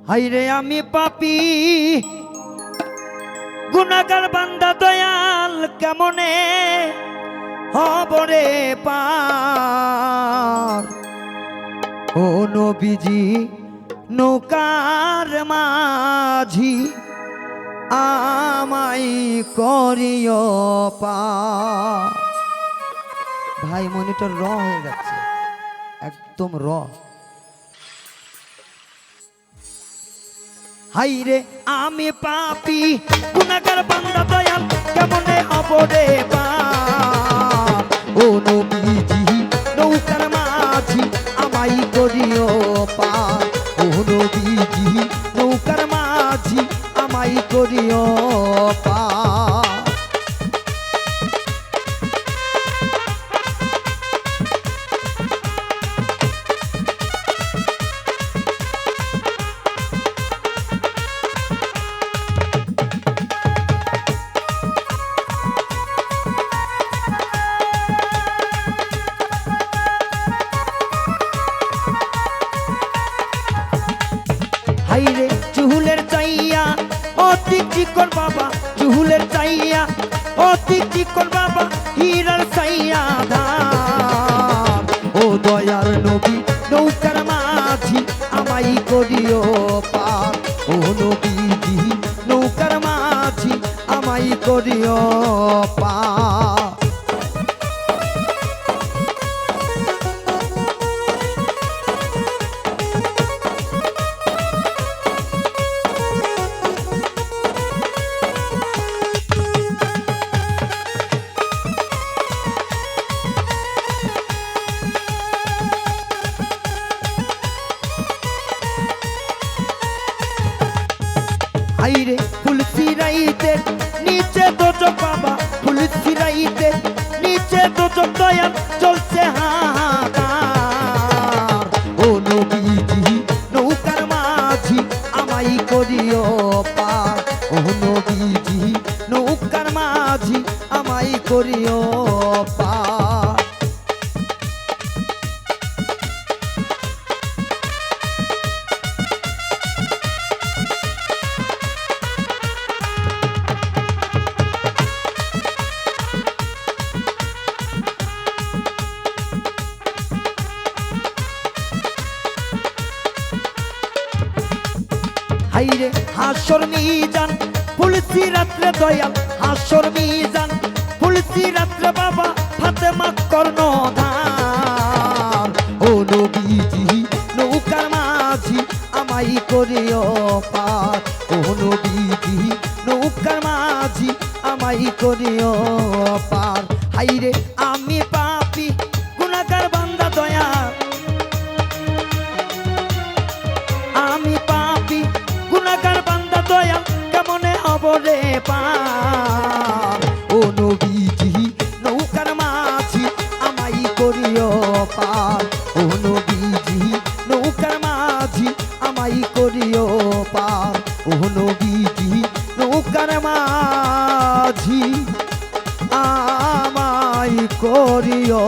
হাইরে আমি পাপী গুনাহগার বান্দা দয়াল কেমনে হবরে পার ও নবীজি নৌকার মাঝি আমাই করিও পার। ভাই মনিটর র হয়ে যাচ্ছে, একদম র। হাইরে আমি পাপী গুনাহগার বান্দা দয়াল কেমনে হবরে পার ও নবীজি নৌকার মাঝি আমাই করিও পার ও নবীজি নৌকার মাঝি আমাই করিও পার। হাইরে চুহুলের চাইয়া অতি চিকন বাবা চুহুলের চাইয়া অতি চিকন বাবা হীরার চাইয়া ধার ও দয়ার নবী নৌকার মাঝি আমাই করিও পার ও নবীজি নৌকার মাঝি আমাই করিও পার। হাইরে ফুল সিরাইতে নিচে দোজক বাবা ফুল সিরাইতে নিচে দোজক দয়াল চলছে হাহাকার ও নবীজি নৌকার মাঝি আমাই করিও পার ও নবীজি নৌকার মাঝি আমাই করিও পার। হাইরে হাসর মিজান পুলিশি রাত্রে দয়াল হাসর মিজান পুলিশি রাত্রে বাবা ফাতেমা কর্ণধার ও নবীজি নৌকার মাঝি আমাই করিও পার ও নবীজি নৌকার মাঝি আমাই করিও পার। হাইরে আমি পাপী গুনাহগার বান্দা দয়াল আমি পাপী গুনাহগার বান্দা দয়াল কেমনে হবরে পার ও নবীজি নৌকার মাঝি আমাই করিও পার ও নবীজি নৌকার মাঝি আমাই করিও পার ও নবীজি নৌকার মাঝি আমাই করিও